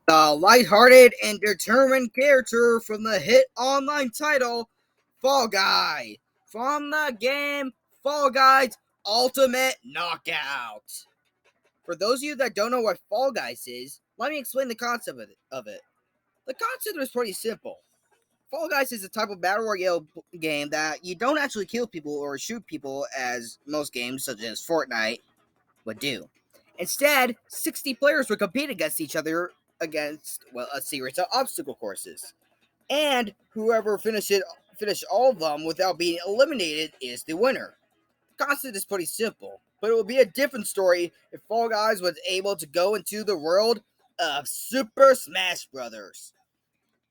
The lighthearted and determined character from the hit online title Fall Guy, from the game Fall Guys Ultimate Knockout. For those of you that don't know what Fall Guys is, let me explain the concept of it. The concept is pretty simple. Fall Guys is a type of battle royale game that you don't actually kill people or shoot people as most games, such as Fortnite, would do. Instead, 60 players would compete against each other against a series of obstacle courses. And whoever finish all of them without being eliminated is the winner. The concept is pretty simple, but it would be a different story if Fall Guys was able to go into the world of Super Smash Brothers.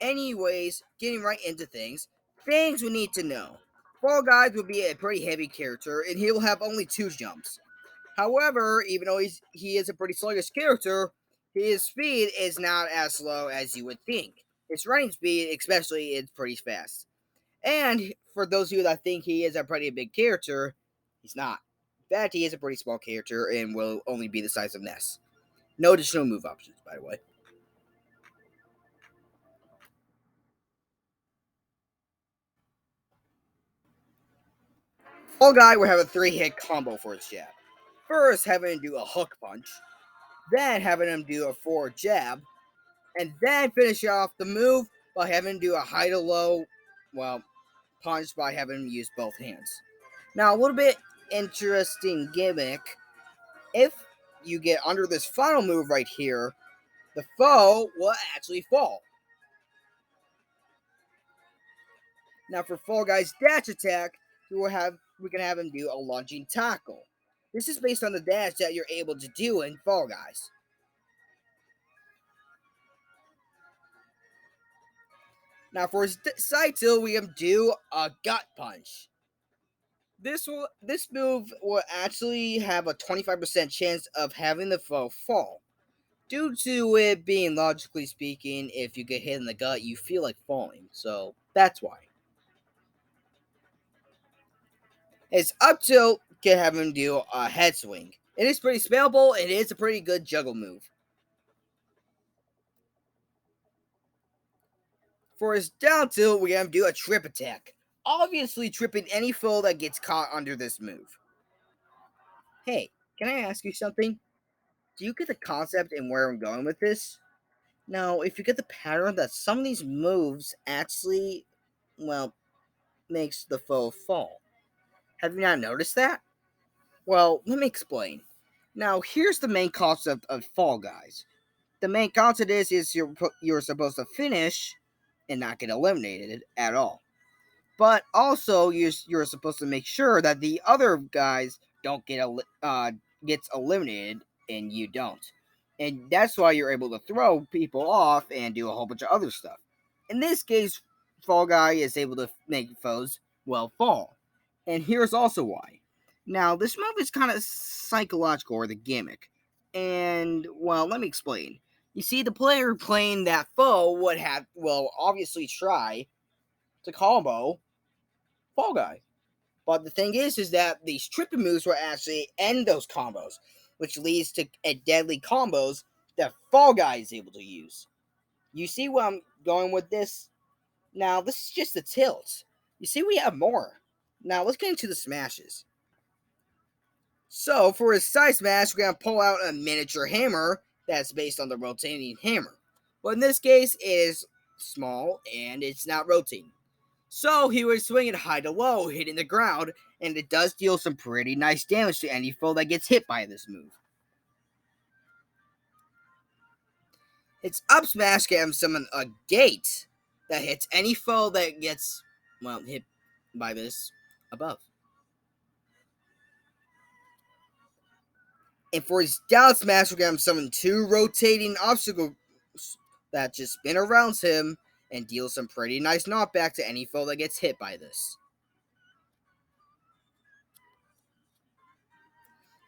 Anyways, getting right into things we need to know. Fall Guys will be a pretty heavy character, and he'll have only 2 jumps. However, even though he is a pretty sluggish character, his speed is not as slow as you would think. His running speed, especially, is pretty fast. And for those of you that think he is a pretty big character, he's not. In fact, he is a pretty small character and will only be the size of Ness. No additional move options, by the way. Fall Guy will have a 3-hit combo for his jab. First, having him do a hook punch, then having him do a forward jab, and then finish off the move by having him do a high to low, punch by having him use both hands. Now, a little bit interesting gimmick. If you get under this final move right here, the foe will actually fall. Now, for Fall Guy's dash attack, we can have him do a lunging tackle. This is based on the dash that you're able to do in Fall Guys. Now, for his side tilt, we can do a gut punch. This move will actually have a 25% chance of having the foe fall. Due to it being logically speaking, if you get hit in the gut, you feel like falling. So that's why. His up tilt can have him do a head swing. It is pretty spellable, and it is a pretty good juggle move. For his down tilt, we have him do a trip attack. Obviously tripping any foe that gets caught under this move. Hey, can I ask you something? Do you get the concept and where I'm going with this? Now, if you get the pattern that some of these moves actually, well, makes the foe fall. Have you not noticed that? Well, let me explain. Now, here's the main concept of Fall Guys. The main concept is you're supposed to finish and not get eliminated at all. But also, you're supposed to make sure that the other guys don't gets eliminated and you don't. And that's why you're able to throw people off and do a whole bunch of other stuff. In this case, Fall Guy is able to make foes fall. And here's also why. Now, this move is kind of psychological, or the gimmick. And, well, let me explain. You see, the player playing that foe would obviously try to combo Fall Guy. But the thing is that these tripping moves will actually end those combos, which leads to deadly combos that Fall Guy is able to use. You see where I'm going with this? Now, this is just the tilt. You see, we have more. Now, let's get into the smashes. So, for his side smash, we're going to pull out a miniature hammer that's based on the rotating hammer. But in this case, it is small and it's not rotating. So he would swing it high to low, hitting the ground, and it does deal some pretty nice damage to any foe that gets hit by this move. Its up smash can summon a gate that hits any foe that gets, hit by this above. And for his down smash, we're going to summon 2 rotating obstacles that just spin around him and deal some pretty nice knockback to any foe that gets hit by this.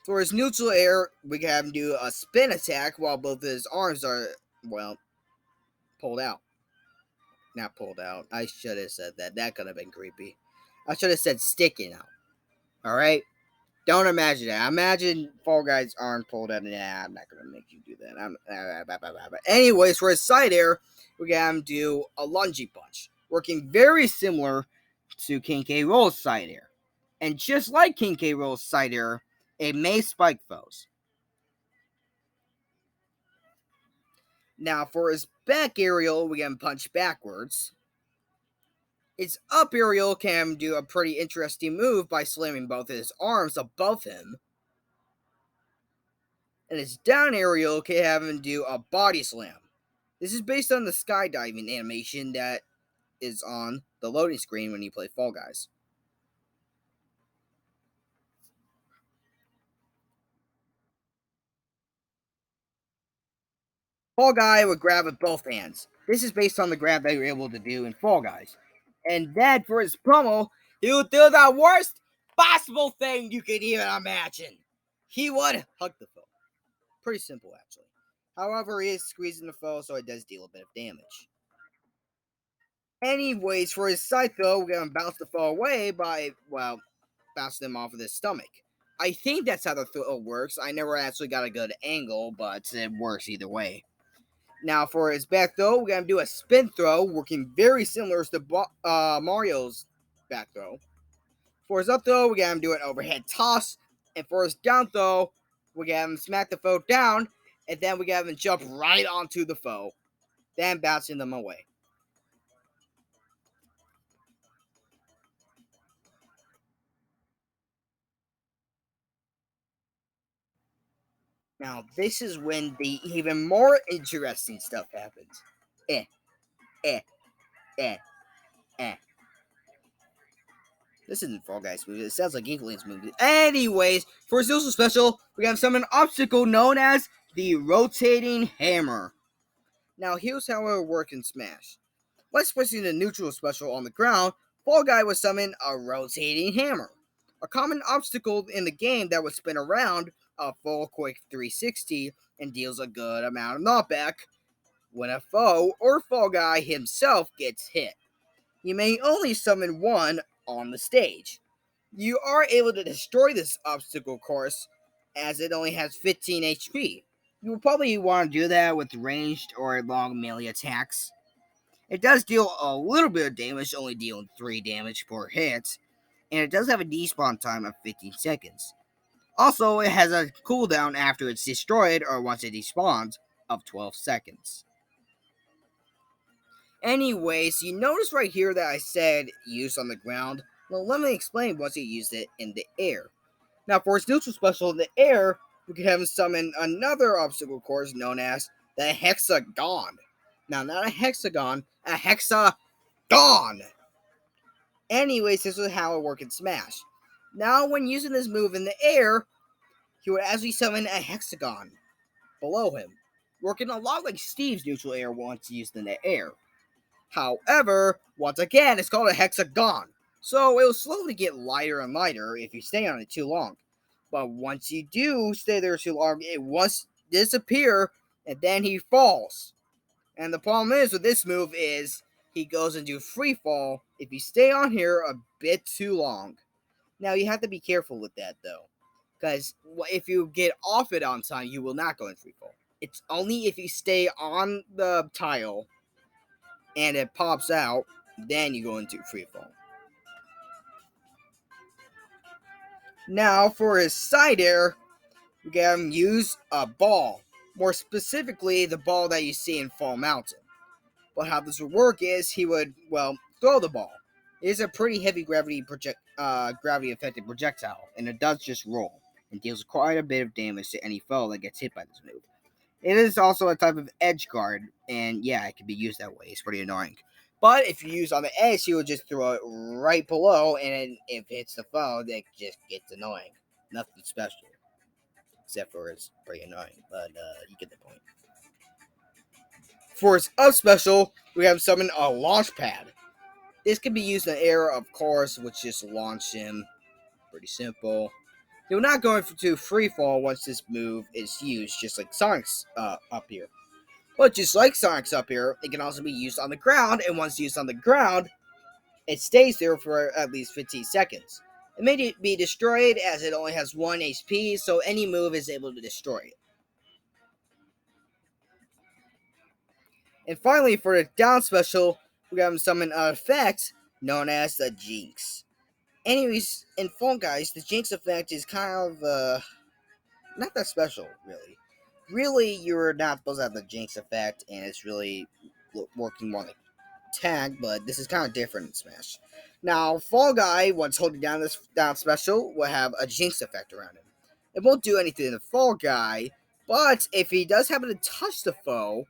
For his neutral air, we can have him do a spin attack while both of his arms are, pulled out. Not pulled out. I should have said that. That could have been creepy. I should have said sticking out. Alright? Don't imagine that. Imagine Fall Guys aren't pulled out. Nah, I'm not gonna make you do that. Anyways, for his side air, we got him do a lungy punch, working very similar to King K. Rool's side air, and just like King K. Rool's side air, it may spike foes. Now, for his back aerial, we got him punch backwards. His up aerial can do a pretty interesting move by slamming both of his arms above him. And his down aerial can have him do a body slam. This is based on the skydiving animation that is on the loading screen when you play Fall Guys. Fall Guy would grab with both hands. This is based on the grab that you're able to do in Fall Guys. And then for his promo, he would do the worst possible thing you could even imagine. He would hug the foe. Pretty simple, actually. However, he is squeezing the foe, so it does deal a bit of damage. Anyways, for his side throw, we're going to bounce the foe away by, well, bouncing them off of his stomach. I think that's how the throw works. I never actually got a good angle, but it works either way. Now, for his back throw, we're going to do a spin throw, working very similar to Mario's back throw. For his up throw, we're going to do an overhead toss. And for his down throw, we're going to smack the foe down, and then we're going to jump right onto the foe, then bouncing them away. Now, this is when the even more interesting stuff happens. Eh, eh, eh, eh. This isn't Fall Guys movie. It sounds like Inkling's movie. Anyways, for a social special, we have some an obstacle known as the rotating hammer. Now, here's how it will work in Smash. Once placing the neutral special on the ground, Fall Guy would summon a rotating hammer, a common obstacle in the game that would spin around a full quick 360 and deals a good amount of knockback when a foe or Fall Guy himself gets hit. You may only summon one on the stage. You are able to destroy this obstacle course as it only has 15 HP. You will probably want to do that with ranged or long melee attacks. It does deal a little bit of damage, only dealing 3 damage per hit, and it does have a despawn time of 15 seconds. Also, it has a cooldown after it's destroyed or once it despawns of 12 seconds. Anyways, you notice right here that I said use on the ground. Well, let me explain once you use it in the air. Now, for its neutral special in the air, we can have him summon another obstacle course known as the hexagon. Now, not a hexagon, a hexagon. Anyways, this is how it works in Smash. Now, when using this move in the air, he would actually summon a hexagon below him, working a lot like Steve's neutral air once used in the air. However, once again, it's called a hexagon, so it will slowly get lighter and lighter if you stay on it too long. But once you do stay there too long, it will disappear, and then he falls. And the problem is with this move is he goes into free fall if you stay on here a bit too long. Now you have to be careful with that though, because if you get off it on time, you will not go in free fall. It's only if you stay on the tile and it pops out, then you go into free fall. Now for his side air, we can use a ball. More specifically, the ball that you see in Fall Mountain. But how this would work is he would, well, throw the ball. It is a pretty heavy gravity affected projectile, and it does just roll and deals quite a bit of damage to any foe that gets hit by this move. It is also a type of edge guard, and yeah, it can be used that way. It's pretty annoying. But if you use on the edge, he will just throw it right below, and if it hits the foe, that just gets annoying. Nothing special, except for it's pretty annoying. But you get the point. For its up special, we have summoned a launch pad. This can be used in the air, of course, which just launch him. Pretty simple. You're not going to free fall once this move is used, just like Sonic's up here. But just like Sonic's up here, it can also be used on the ground, and once used on the ground, it stays there for at least 15 seconds. It may be destroyed as it only has 1 HP, so any move is able to destroy it. And finally, for the down special, we have summon an effect known as the Jinx. Anyways, in Fall Guys, the Jinx effect is kind of not that special, really. Really, you're not supposed to have the Jinx effect, and it's really working more like tag, but this is kind of different in Smash. Now, Fall Guy, once holding down this down special, will have a Jinx effect around him. It won't do anything to the Fall Guy, but if he does happen to touch the foe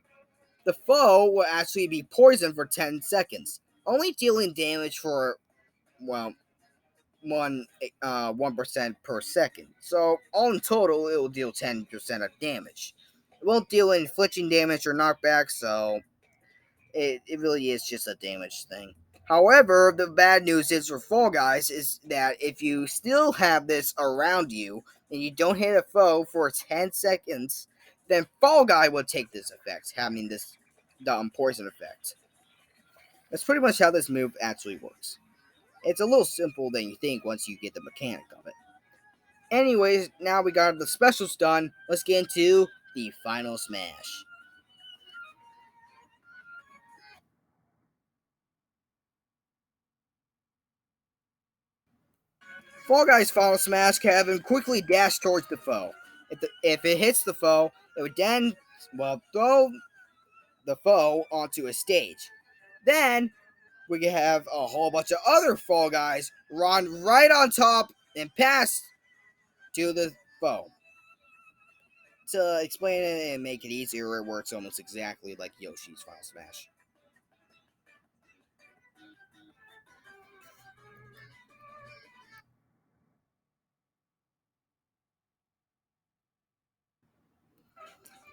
will actually be poisoned for 10 seconds, only dealing damage for, well, 1% per second. So, all in total, it will deal 10% of damage. It won't deal any flinching damage or knockback, so it really is just a damage thing. However, the bad news is for Fall Guys is that if you still have this around you and you don't hit a foe for 10 seconds, then Fall Guy will take this effect, having this poison effect. That's pretty much how this move actually works. It's a little simple than you think once you get the mechanic of it. Anyways, now we got the specials done, let's get into the final smash. Fall Guy's final smash can have him quickly dash towards the foe. If it hits the foe, it would then, well, throw the foe onto a stage. Then we can have a whole bunch of other Fall Guys run right on top and pass to the foe. To explain it and make it easier, it works almost exactly like Yoshi's Final Smash.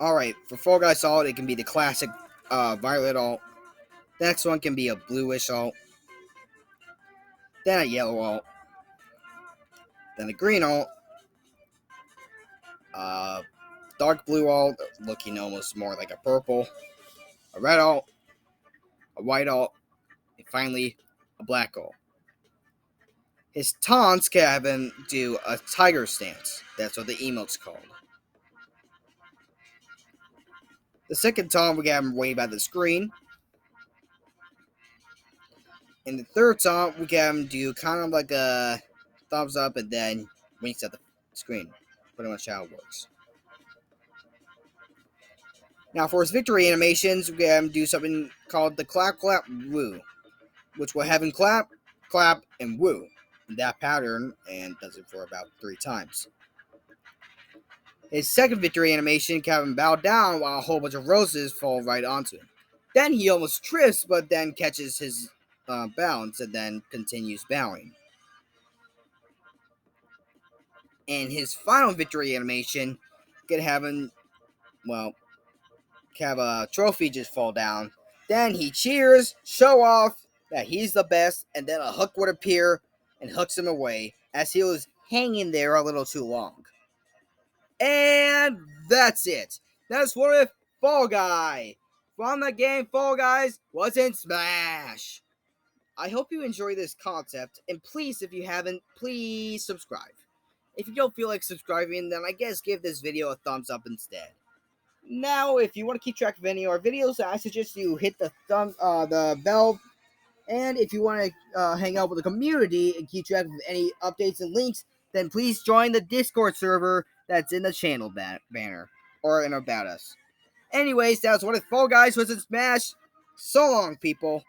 Alright, for Fall Guy Solid, it can be the classic violet alt. The next one can be a bluish alt. Then a yellow alt. Then a green alt. Uh, dark blue alt, looking almost more like a purple. A red alt. A white alt. And finally, a black alt. His taunts can have him do a tiger stance. That's what the emote's called. The second taunt, we have him wave at the screen. In the third taunt, we can have him do kind of like a thumbs up and then winks at the screen. Pretty much how it works. Now, for his victory animations, we can have him do something called the clap, clap, woo, which will have him clap, clap, and woo in that pattern, and does it for about 3 times. His second victory animation can have him bow down while a whole bunch of roses fall right onto him. Then he almost trips, but then catches his balance and then continues bowing. And his final victory animation can have him, well, have a trophy just fall down. Then he cheers, show off that he's the best, and then a hook would appear and hooks him away as he was hanging there a little too long. And that's it. That's what if Fall Guy from the game Fall Guys wasn't Smash. I hope you enjoy this concept, and please, if you haven't, please subscribe. If you don't feel like subscribing, then I guess give this video a thumbs up instead. Now, if you want to keep track of any of our videos, I suggest you hit the bell. And if you want to hang out with the community and keep track of any updates and links, then please join the Discord server that's in the channel banner or in About Us. Anyways, that's what if Fall Guys was in Smash. So long, people.